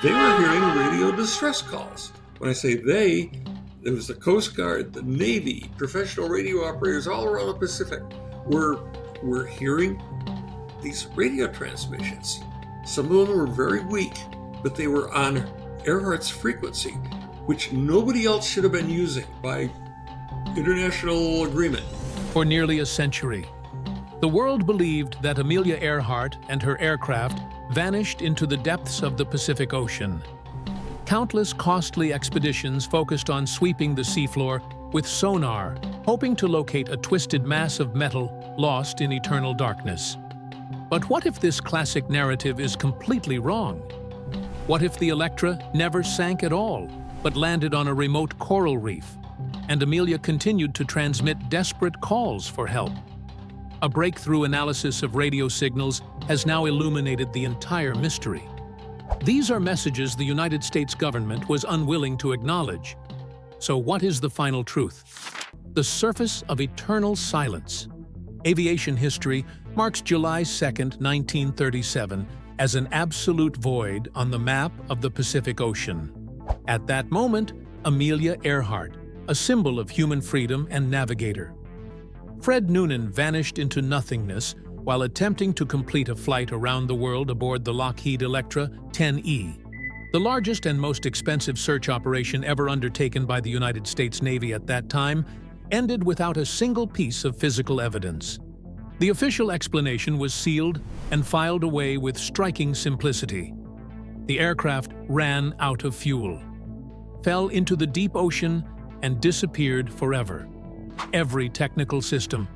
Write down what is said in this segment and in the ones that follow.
they were hearing radio distress calls. When I say they, it was the Coast Guard, the Navy, professional radio operators all around the Pacific were hearing these radio transmissions. Some of them were very weak, but they were on Earhart's frequency, which nobody else should have been using by international agreement. For nearly a century, the world believed that Amelia Earhart and her aircraft vanished into the depths of the Pacific Ocean. Countless costly expeditions focused on sweeping the seafloor with sonar, hoping to locate a twisted mass of metal lost in eternal darkness. But what if this classic narrative is completely wrong? What if the Electra never sank at all, but landed on a remote coral reef, and Amelia continued to transmit desperate calls for help? A breakthrough analysis of radio signals has now illuminated the entire mystery. These are messages the United States government was unwilling to acknowledge. So what is the final truth? The surface of eternal silence. Aviation history marks July 2, 1937, as an absolute void on the map of the Pacific Ocean. At that moment, Amelia Earhart, a symbol of human freedom and navigator. Fred Noonan vanished into nothingness while attempting to complete a flight around the world aboard the Lockheed Electra 10E. The largest and most expensive search operation ever undertaken by the United States Navy at that time ended without a single piece of physical evidence. The official explanation was sealed and filed away with striking simplicity. The aircraft ran out of fuel, fell into the deep ocean, and disappeared forever. Every technical system,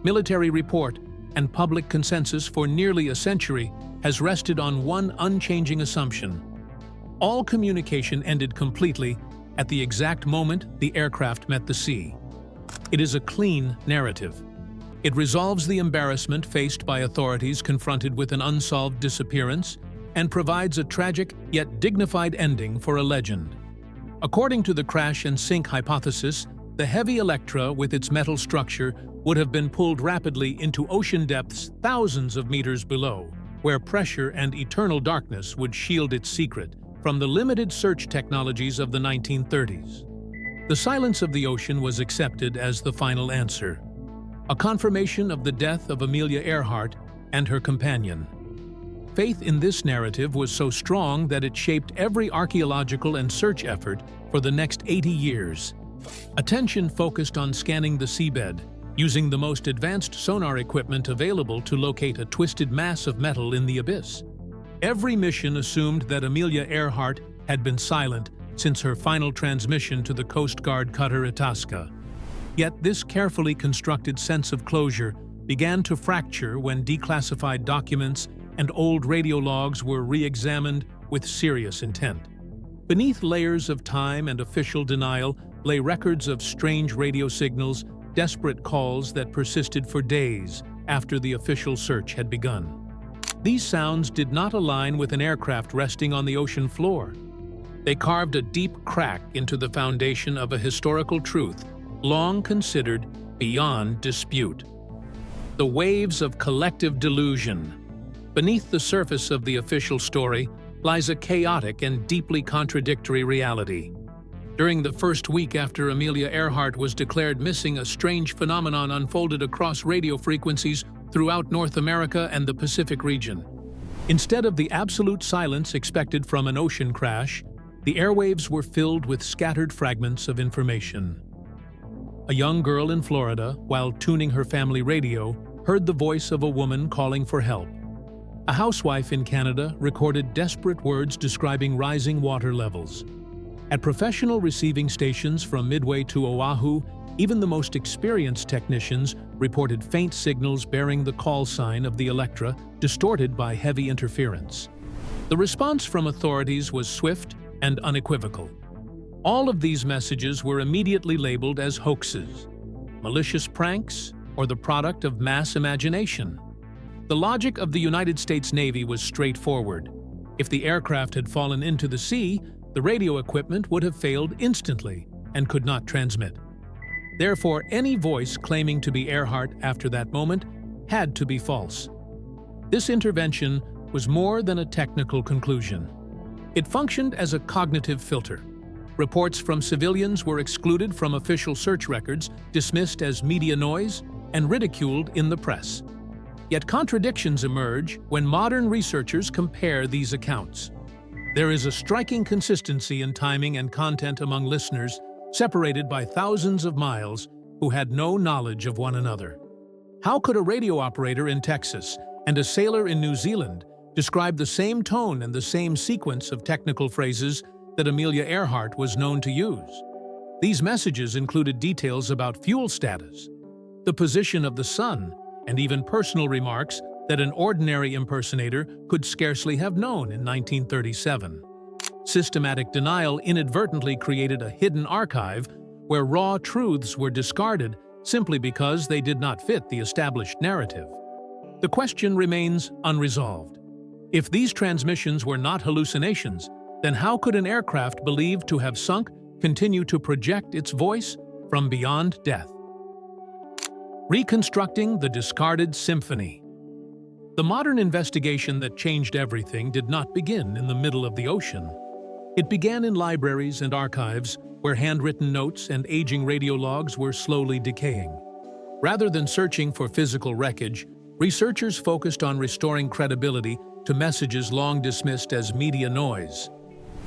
military report, and public consensus for nearly a century has rested on one unchanging assumption. All communication ended completely at the exact moment the aircraft met the sea. It is a clean narrative. It resolves the embarrassment faced by authorities confronted with an unsolved disappearance and provides a tragic yet dignified ending for a legend. According to the crash and sink hypothesis, the heavy Electra with its metal structure would have been pulled rapidly into ocean depths thousands of meters below, where pressure and eternal darkness would shield its secret from the limited search technologies of the 1930s. The silence of the ocean was accepted as the final answer, a confirmation of the death of Amelia Earhart and her companion. Faith in this narrative was so strong that it shaped every archaeological and search effort for the next 80 years. Attention focused on scanning the seabed, using the most advanced sonar equipment available to locate a twisted mass of metal in the abyss. Every mission assumed that Amelia Earhart had been silent since her final transmission to the Coast Guard cutter Itasca. Yet this carefully constructed sense of closure began to fracture when declassified documents and old radio logs were re-examined with serious intent. Beneath layers of time and official denial lay records of strange radio signals, desperate calls that persisted for days after the official search had begun. These sounds did not align with an aircraft resting on the ocean floor. They carved a deep crack into the foundation of a historical truth long considered beyond dispute. The waves of collective delusion. Beneath the surface of the official story lies a chaotic and deeply contradictory reality. During the first week after Amelia Earhart was declared missing, a strange phenomenon unfolded across radio frequencies throughout North America and the Pacific region. Instead of the absolute silence expected from an ocean crash, the airwaves were filled with scattered fragments of information. A young girl in Florida, while tuning her family radio, heard the voice of a woman calling for help. A housewife in Canada recorded desperate words describing rising water levels. At professional receiving stations from Midway to Oahu, even the most experienced technicians reported faint signals bearing the call sign of the Electra, distorted by heavy interference. The response from authorities was swift and unequivocal. All of these messages were immediately labeled as hoaxes, malicious pranks, or the product of mass imagination. The logic of the United States Navy was straightforward. If the aircraft had fallen into the sea, the radio equipment would have failed instantly and could not transmit. Therefore, any voice claiming to be Earhart after that moment had to be false. This intervention was more than a technical conclusion. It functioned as a cognitive filter. Reports from civilians were excluded from official search records, dismissed as media noise, and ridiculed in the press. Yet contradictions emerge when modern researchers compare these accounts. There is a striking consistency in timing and content among listeners, separated by thousands of miles, who had no knowledge of one another. How could a radio operator in Texas and a sailor in New Zealand describe the same tone and the same sequence of technical phrases that Amelia Earhart was known to use? These messages included details about fuel status, the position of the sun, and even personal remarks that an ordinary impersonator could scarcely have known in 1937. Systematic denial inadvertently created a hidden archive where raw truths were discarded simply because they did not fit the established narrative. The question remains unresolved. If these transmissions were not hallucinations, then how could an aircraft believed to have sunk continue to project its voice from beyond death? Reconstructing the discarded symphony. The modern investigation that changed everything did not begin in the middle of the ocean. It began in libraries and archives where handwritten notes and aging radio logs were slowly decaying. Rather than searching for physical wreckage, researchers focused on restoring credibility to messages long dismissed as media noise.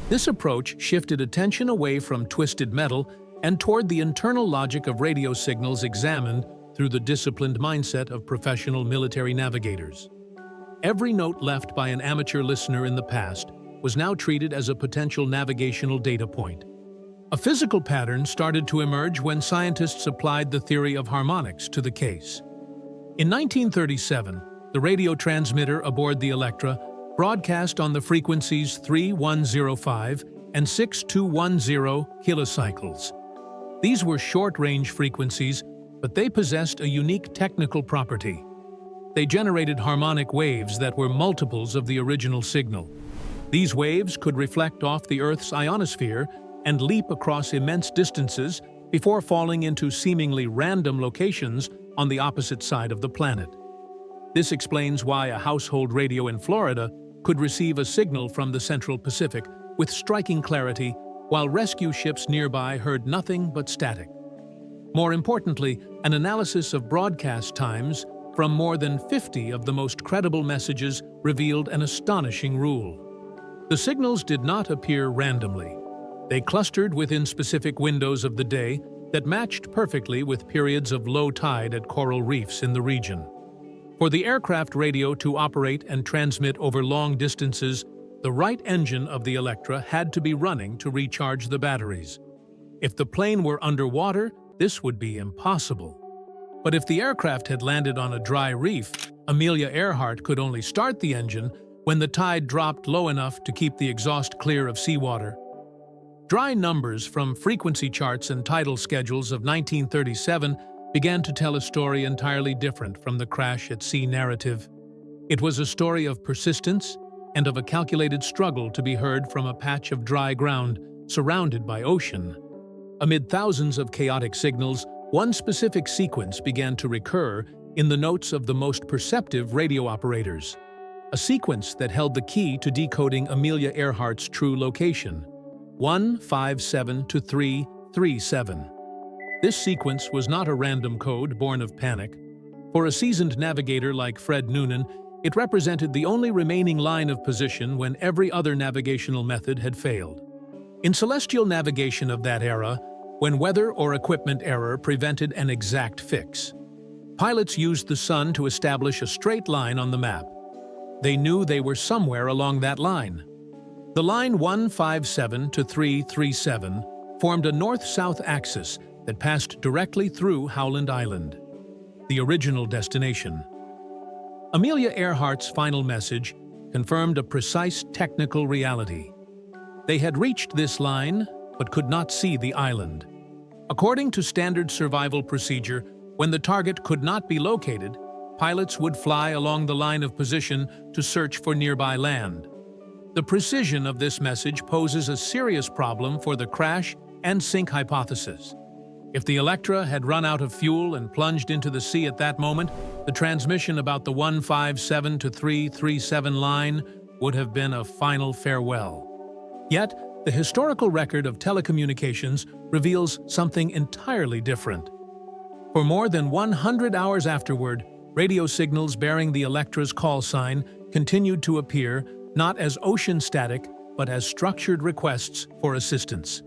This approach shifted attention away from twisted metal and toward the internal logic of radio signals examined through the disciplined mindset of professional military navigators. Every note left by an amateur listener in the past was now treated as a potential navigational data point. A physical pattern started to emerge when scientists applied the theory of harmonics to the case. In 1937, the radio transmitter aboard the Electra broadcast on the frequencies 3105 and 6210 kilocycles. These were short-range frequencies, but they possessed a unique technical property. They generated harmonic waves that were multiples of the original signal. These waves could reflect off the Earth's ionosphere and leap across immense distances before falling into seemingly random locations on the opposite side of the planet. This explains why a household radio in Florida could receive a signal from the Central Pacific with striking clarity, while rescue ships nearby heard nothing but static. More importantly, an analysis of broadcast times from more than 50 of the most credible messages revealed an astonishing rule. The signals did not appear randomly. They clustered within specific windows of the day that matched perfectly with periods of low tide at coral reefs in the region. For the aircraft radio to operate and transmit over long distances, the right engine of the Electra had to be running to recharge the batteries. If the plane were underwater, this would be impossible. But if the aircraft had landed on a dry reef, Amelia Earhart could only start the engine when the tide dropped low enough to keep the exhaust clear of seawater. Dry numbers from frequency charts and tidal schedules of 1937 began to tell a story entirely different from the crash at sea narrative. It was a story of persistence and of a calculated struggle to be heard from a patch of dry ground surrounded by ocean. Amid thousands of chaotic signals, one specific sequence began to recur in the notes of the most perceptive radio operators. A sequence that held the key to decoding Amelia Earhart's true location: 157 to 337. This sequence was not a random code born of panic. For a seasoned navigator like Fred Noonan, it represented the only remaining line of position when every other navigational method had failed. In celestial navigation of that era, when weather or equipment error prevented an exact fix, pilots used the sun to establish a straight line on the map. They knew they were somewhere along that line. The line 157 to 337 formed a north-south axis that passed directly through Howland Island, the original destination. Amelia Earhart's final message confirmed a precise technical reality. They had reached this line, but could not see the island. According to standard survival procedure, when the target could not be located, pilots would fly along the line of position to search for nearby land. The precision of this message poses a serious problem for the crash and sink hypothesis. If the Electra had run out of fuel and plunged into the sea at that moment, the transmission about the 157 to 337 line would have been a final farewell. Yet, the historical record of telecommunications reveals something entirely different. For more than 100 hours afterward, radio signals bearing the Electra's call sign continued to appear not as ocean static, but as structured requests for assistance.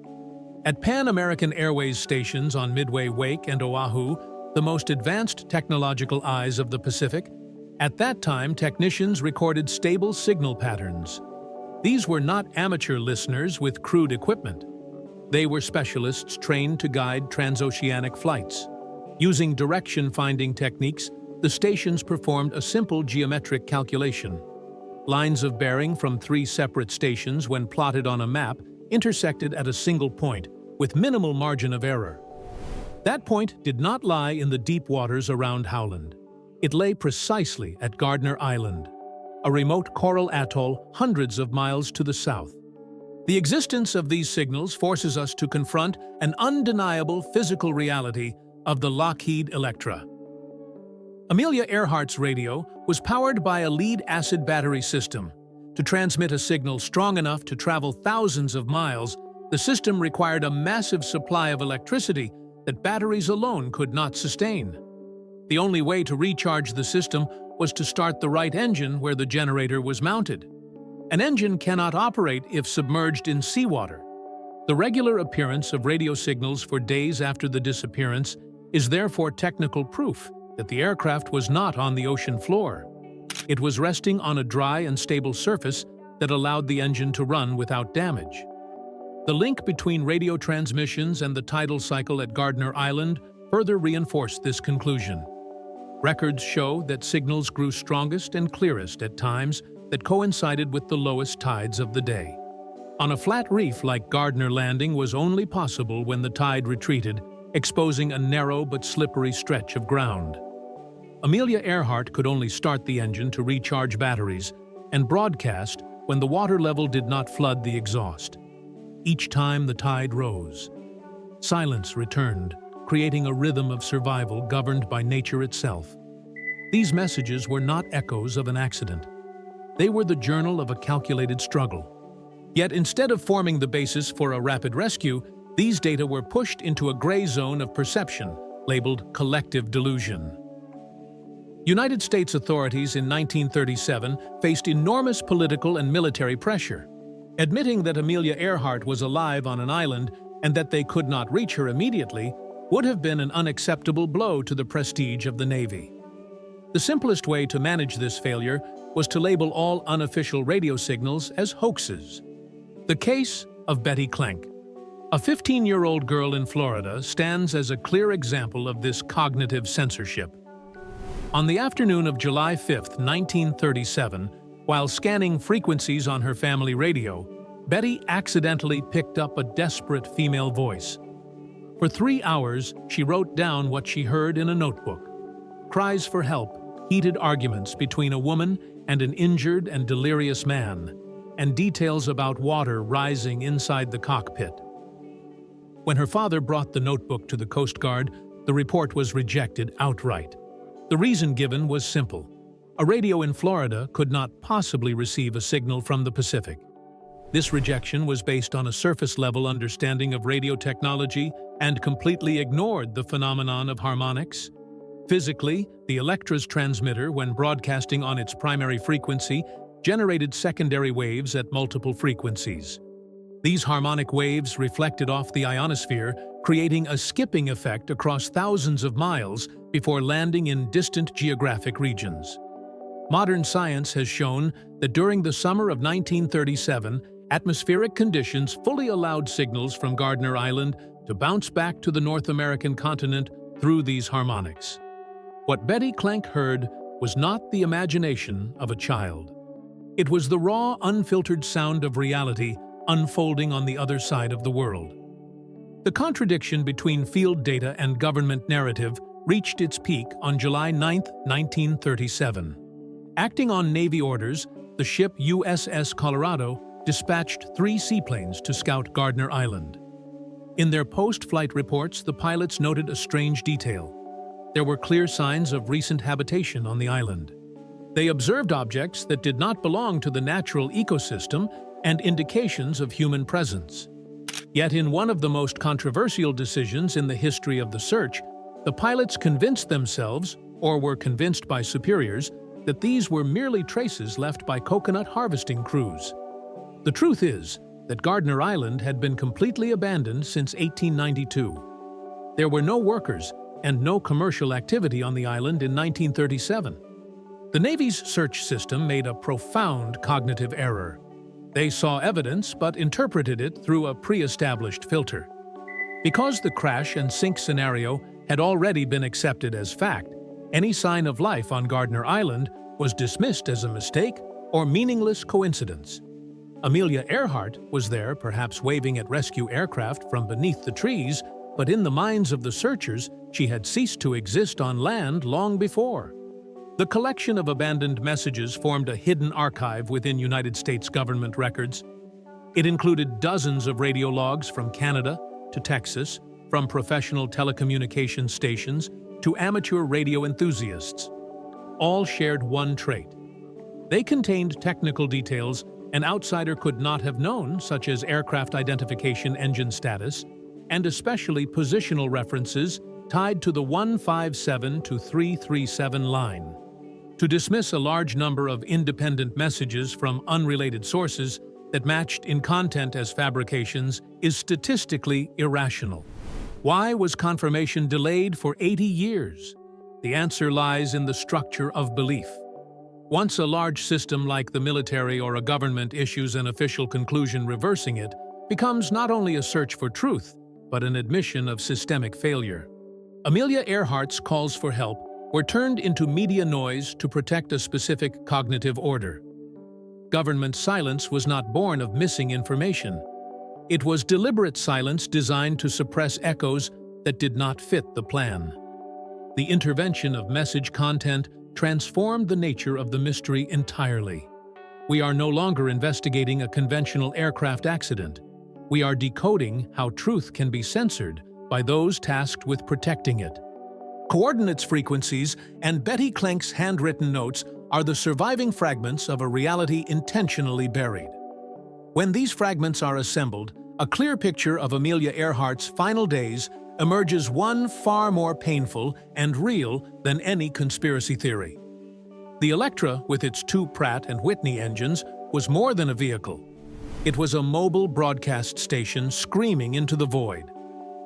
At Pan American Airways stations on Midway Wake and Oahu, the most advanced technological eyes of the Pacific, at that time technicians recorded stable signal patterns. These were not amateur listeners with crude equipment. They were specialists trained to guide transoceanic flights. Using direction-finding techniques, the stations performed a simple geometric calculation. Lines of bearing from 3 separate stations, when plotted on a map, intersected at a single point, with minimal margin of error. That point did not lie in the deep waters around Howland. It lay precisely at Gardner Island, a remote coral atoll hundreds of miles to the south. The existence of these signals forces us to confront an undeniable physical reality of the Lockheed Electra. Amelia Earhart's radio was powered by a lead-acid battery system. To transmit a signal strong enough to travel thousands of miles, the system required a massive supply of electricity that batteries alone could not sustain. The only way to recharge the system was to start the right engine where the generator was mounted. An engine cannot operate if submerged in seawater. The regular appearance of radio signals for days after the disappearance is therefore technical proof that the aircraft was not on the ocean floor. It was resting on a dry and stable surface that allowed the engine to run without damage. The link between radio transmissions and the tidal cycle at Gardner Island further reinforced this conclusion. Records show that signals grew strongest and clearest at times that coincided with the lowest tides of the day. On a flat reef like Gardner Landing was only possible when the tide retreated, exposing a narrow but slippery stretch of ground. Amelia Earhart could only start the engine to recharge batteries and broadcast when the water level did not flood the exhaust. Each time the tide rose, silence returned, creating a rhythm of survival governed by nature itself. These messages were not echoes of an accident. They were the journal of a calculated struggle. Yet instead of forming the basis for a rapid rescue, these data were pushed into a gray zone of perception, labeled collective delusion. United States authorities in 1937 faced enormous political and military pressure. Admitting that Amelia Earhart was alive on an island and that they could not reach her immediately would have been an unacceptable blow to the prestige of the Navy. The simplest way to manage this failure was to label all unofficial radio signals as hoaxes. The case of Betty Klenk. A 15-year-old girl in Florida stands as a clear example of this cognitive censorship. On the afternoon of July 5, 1937, while scanning frequencies on her family radio, Betty accidentally picked up a desperate female voice. For 3 hours, she wrote down what she heard in a notebook. Cries for help, heated arguments between a woman and an injured and delirious man, and details about water rising inside the cockpit. When her father brought the notebook to the Coast Guard, the report was rejected outright. The reason given was simple. A radio in Florida could not possibly receive a signal from the Pacific. This rejection was based on a surface-level understanding of radio technology and completely ignored the phenomenon of harmonics. Physically, the Electra's transmitter, when broadcasting on its primary frequency, generated secondary waves at multiple frequencies. These harmonic waves reflected off the ionosphere, creating a skipping effect across thousands of miles before landing in distant geographic regions. Modern science has shown that during the summer of 1937, atmospheric conditions fully allowed signals from Gardner Island to bounce back to the North American continent through these harmonics. What Betty Klenk heard was not the imagination of a child. It was the raw, unfiltered sound of reality unfolding on the other side of the world. The contradiction between field data and government narrative reached its peak on July 9, 1937. Acting on Navy orders, the ship USS Colorado dispatched 3 seaplanes to scout Gardner Island. In their post-flight reports, the pilots noted a strange detail. There were clear signs of recent habitation on the island. They observed objects that did not belong to the natural ecosystem and indications of human presence. Yet in one of the most controversial decisions in the history of the search, the pilots convinced themselves, or were convinced by superiors, that these were merely traces left by coconut harvesting crews. The truth is that Gardner Island had been completely abandoned since 1892. There were no workers and no commercial activity on the island in 1937. The Navy's search system made a profound cognitive error. They saw evidence but interpreted it through a pre-established filter. Because the crash and sink scenario had already been accepted as fact, any sign of life on Gardner Island was dismissed as a mistake or meaningless coincidence. Amelia Earhart was there, perhaps waving at rescue aircraft from beneath the trees, but in the minds of the searchers, she had ceased to exist on land long before. The collection of abandoned messages formed a hidden archive within United States government records. It included dozens of radio logs from Canada to Texas, from professional telecommunications stations to amateur radio enthusiasts. All shared one trait. They contained technical details an outsider could not have known, such as aircraft identification engine status, and especially positional references tied to the 157 to 337 line. To dismiss a large number of independent messages from unrelated sources that matched in content as fabrications is statistically irrational. Why was confirmation delayed for 80 years? The answer lies in the structure of belief. Once a large system like the military or a government issues an official conclusion reversing it, becomes not only a search for truth, but an admission of systemic failure. Amelia Earhart's calls for help were turned into media noise to protect a specific cognitive order. Government silence was not born of missing information. It was deliberate silence designed to suppress echoes that did not fit the plan. The intervention of message content transformed the nature of the mystery entirely. We are no longer investigating a conventional aircraft accident. We are decoding how truth can be censored by those tasked with protecting it. Coordinates frequencies and Betty Klenk's handwritten notes are the surviving fragments of a reality intentionally buried. When these fragments are assembled, a clear picture of Amelia Earhart's final days emerges, one far more painful and real than any conspiracy theory. The Electra, with its 2 Pratt & Whitney engines, was more than a vehicle. It was a mobile broadcast station screaming into the void.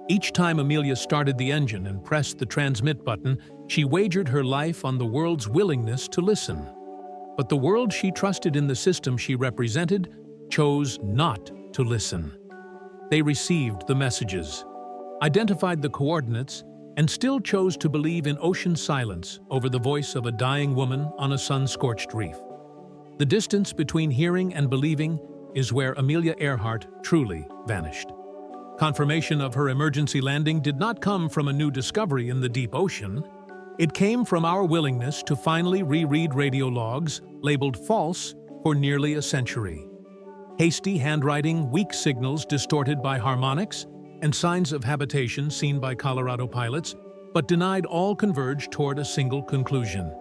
Each time Amelia started the engine and pressed the transmit button, she wagered her life on the world's willingness to listen. But the world she trusted in the system she represented chose not to listen. They received the messages, identified the coordinates, and still chose to believe in ocean silence over the voice of a dying woman on a sun-scorched reef. The distance between hearing and believing is where Amelia Earhart truly vanished. Confirmation of her emergency landing did not come from a new discovery in the deep ocean. It came from our willingness to finally reread radio logs labeled false for nearly a century. Hasty handwriting, weak signals distorted by harmonics, and signs of habitation seen by Colorado pilots, but denied all converge toward a single conclusion.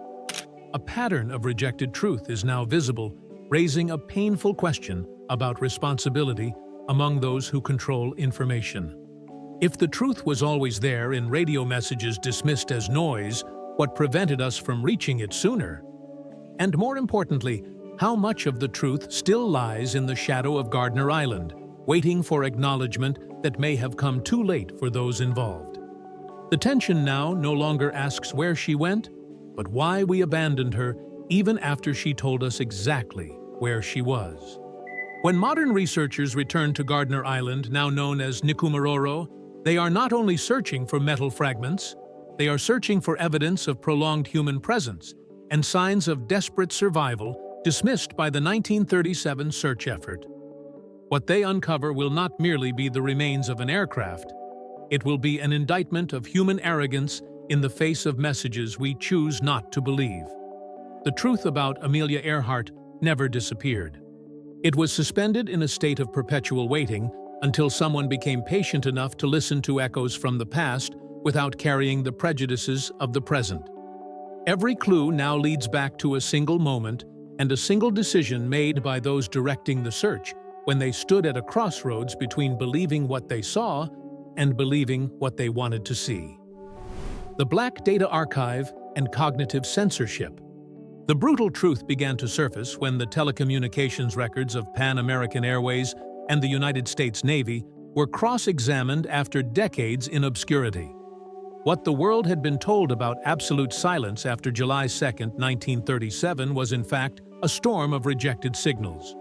A pattern of rejected truth is now visible, raising a painful question about responsibility among those who control information. If the truth was always there in radio messages dismissed as noise, what prevented us from reaching it sooner? And more importantly, how much of the truth still lies in the shadow of Gardner Island, waiting for acknowledgement that may have come too late for those involved? The tension now no longer asks where she went, but why we abandoned her even after she told us exactly where she was. When modern researchers return to Gardner Island, now known as Nikumaroro, they are not only searching for metal fragments, they are searching for evidence of prolonged human presence and signs of desperate survival dismissed by the 1937 search effort. What they uncover will not merely be the remains of an aircraft. It will be an indictment of human arrogance in the face of messages we choose not to believe. The truth about Amelia Earhart never disappeared. It was suspended in a state of perpetual waiting until someone became patient enough to listen to echoes from the past without carrying the prejudices of the present. Every clue now leads back to a single moment and a single decision made by those directing the search when they stood at a crossroads between believing what they saw and believing what they wanted to see. The Black Data Archive and cognitive censorship. The brutal truth began to surface when the telecommunications records of Pan American Airways and the United States Navy were cross-examined after decades in obscurity. What the world had been told about absolute silence after July 2, 1937 was in fact a storm of rejected signals.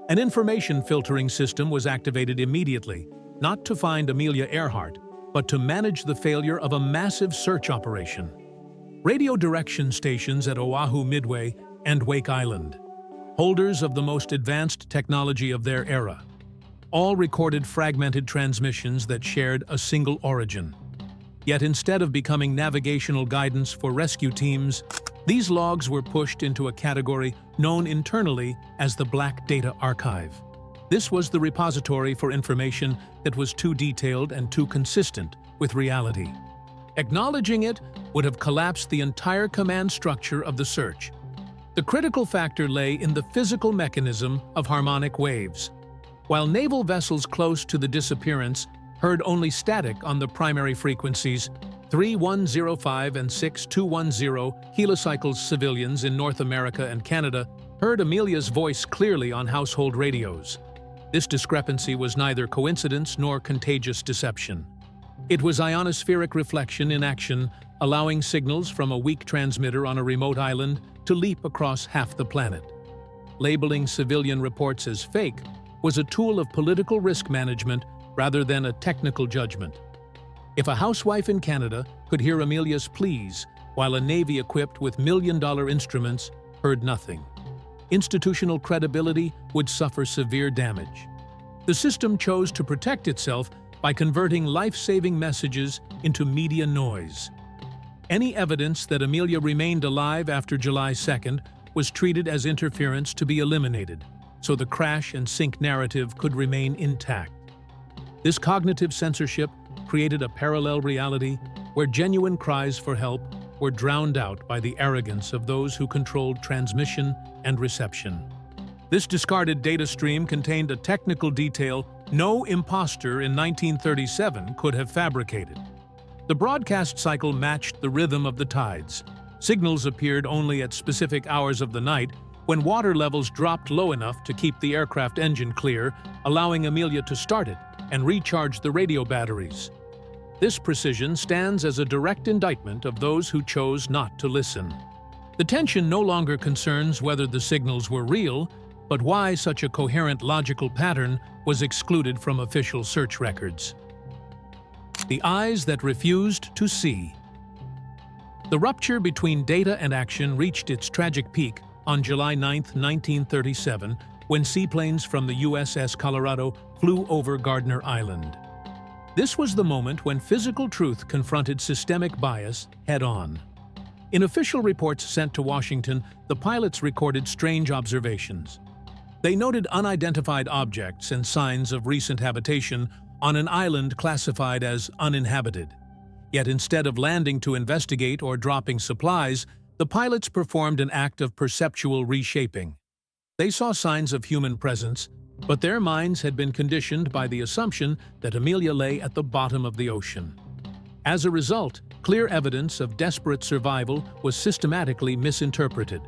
An information filtering system was activated immediately, not to find Amelia Earhart, but to manage the failure of a massive search operation. Radio direction stations at Oahu Midway and Wake Island, holders of the most advanced technology of their era, all recorded fragmented transmissions that shared a single origin. Yet instead of becoming navigational guidance for rescue teams, these logs were pushed into a category known internally as the Black Data Archive. This was the repository for information that was too detailed and too consistent with reality. Acknowledging it would have collapsed the entire command structure of the search. The critical factor lay in the physical mechanism of harmonic waves. While naval vessels close to the disappearance heard only static on the primary frequencies, 3105 and 6210 helicycles, civilians in North America and Canada heard Amelia's voice clearly on household radios. This discrepancy was neither coincidence nor contagious deception. It was ionospheric reflection in action, allowing signals from a weak transmitter on a remote island to leap across half the planet. Labeling civilian reports as fake was a tool of political risk management rather than a technical judgment. If a housewife in Canada could hear Amelia's pleas while a Navy equipped with million-dollar instruments heard nothing, institutional credibility would suffer severe damage. The system chose to protect itself by converting life-saving messages into media noise. Any evidence that Amelia remained alive after July 2nd was treated as interference to be eliminated, so the crash and sink narrative could remain intact. This cognitive censorship created a parallel reality where genuine cries for help were drowned out by the arrogance of those who controlled transmission and reception. This discarded data stream contained a technical detail no imposter in 1937 could have fabricated. The broadcast cycle matched the rhythm of the tides. Signals appeared only at specific hours of the night when water levels dropped low enough to keep the aircraft engine clear, allowing Amelia to start it and recharge the radio batteries. This precision stands as a direct indictment of those who chose not to listen. The tension no longer concerns whether the signals were real, but why such a coherent logical pattern was excluded from official search records. The eyes that refused to see. The rupture between data and action reached its tragic peak on July 9, 1937, when seaplanes from the USS Colorado flew over Gardner Island. This was the moment when physical truth confronted systemic bias head-on. In official reports sent to Washington, the pilots recorded strange observations. They noted unidentified objects and signs of recent habitation on an island classified as uninhabited. Yet instead of landing to investigate or dropping supplies, the pilots performed an act of perceptual reshaping. They saw signs of human presence, but their minds had been conditioned by the assumption that Amelia lay at the bottom of the ocean. As a result, clear evidence of desperate survival was systematically misinterpreted.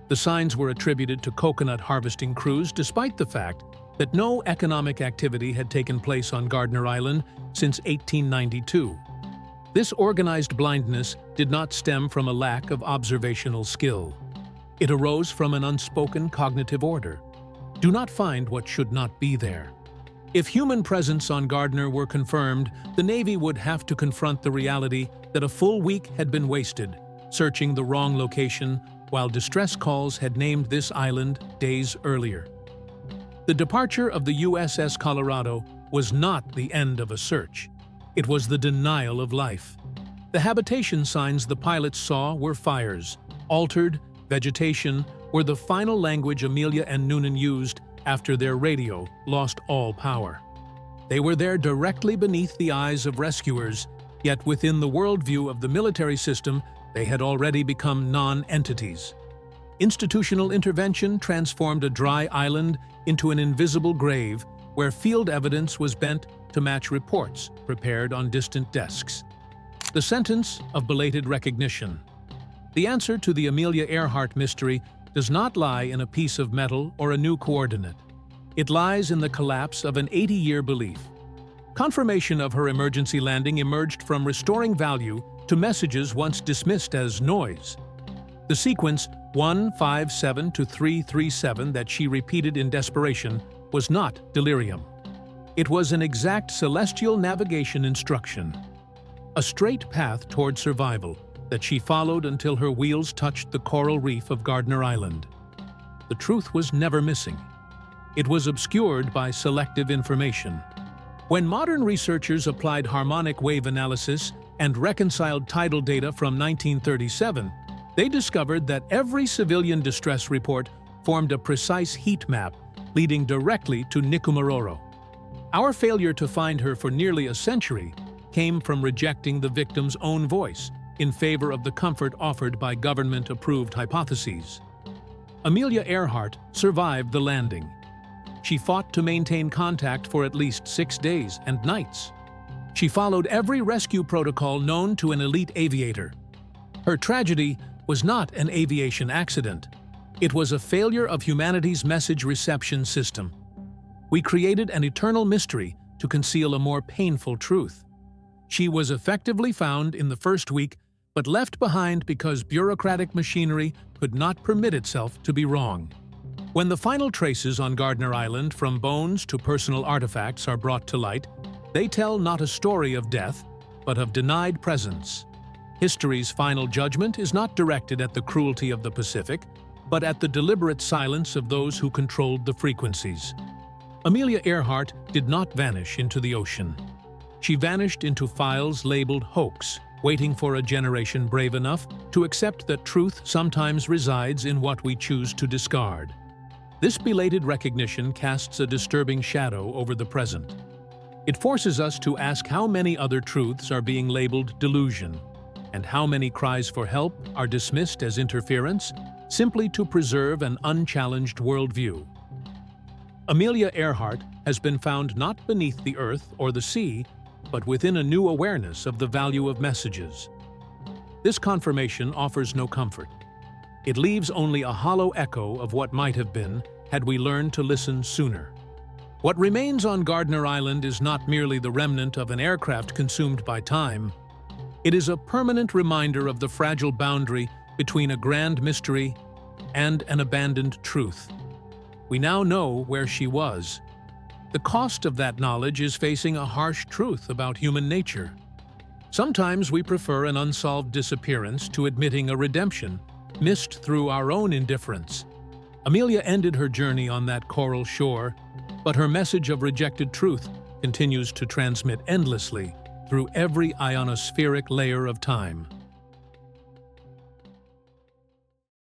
The signs were attributed to coconut harvesting crews despite the fact that no economic activity had taken place on Gardner Island since 1892. This organized blindness did not stem from a lack of observational skill. It arose from an unspoken cognitive order. Do not find what should not be there. If human presence on Gardner were confirmed, the Navy would have to confront the reality that a full week had been wasted, searching the wrong location, while distress calls had named this island days earlier. The departure of the USS Colorado was not the end of a search. It was the denial of life. The habitation signs the pilots saw were fires. Altered vegetation were the final language Amelia and Noonan used after their radio lost all power. They were there directly beneath the eyes of rescuers, yet within the worldview of the military system, they had already become non-entities. Institutional intervention transformed a dry island into an invisible grave where field evidence was bent to match reports prepared on distant desks. The sentence of belated recognition. The answer to the Amelia Earhart mystery does not lie in a piece of metal or a new coordinate. It lies in the collapse of an 80-year belief. Confirmation of her emergency landing emerged from restoring value to messages once dismissed as noise. The sequence 157 to 337 that she repeated in desperation was not delirium. It was an exact celestial navigation instruction, a straight path toward survival that she followed until her wheels touched the coral reef of Gardner Island. The truth was never missing. It was obscured by selective information. When modern researchers applied harmonic wave analysis and reconciled tidal data from 1937, they discovered that every civilian distress report formed a precise heat map leading directly to Nikumaroro. Our failure to find her for nearly a century came from rejecting the victim's own voice in favor of the comfort offered by government-approved hypotheses. Amelia Earhart survived the landing. She fought to maintain contact for at least 6 days and nights. She followed every rescue protocol known to an elite aviator. Her tragedy was not an aviation accident. It was a failure of humanity's message reception system. We created an eternal mystery to conceal a more painful truth. She was effectively found in the first week, but left behind because bureaucratic machinery could not permit itself to be wrong. When the final traces on Gardner Island, from bones to personal artifacts, are brought to light, they tell not a story of death, but of denied presence. History's final judgment is not directed at the cruelty of the Pacific, but at the deliberate silence of those who controlled the frequencies. Amelia Earhart did not vanish into the ocean. She vanished into files labeled hoax, waiting for a generation brave enough to accept that truth sometimes resides in what we choose to discard. This belated recognition casts a disturbing shadow over the present. It forces us to ask how many other truths are being labeled delusion, and how many cries for help are dismissed as interference simply to preserve an unchallenged worldview. Amelia Earhart has been found not beneath the earth or the sea, but within a new awareness of the value of messages. This confirmation offers no comfort. It leaves only a hollow echo of what might have been had we learned to listen sooner. What remains on Gardner Island is not merely the remnant of an aircraft consumed by time. It is a permanent reminder of the fragile boundary between a grand mystery and an abandoned truth. We now know where she was. The cost of that knowledge is facing a harsh truth about human nature. Sometimes we prefer an unsolved disappearance to admitting a redemption missed through our own indifference. Amelia ended her journey on that coral shore, but her message of rejected truth continues to transmit endlessly through every ionospheric layer of time.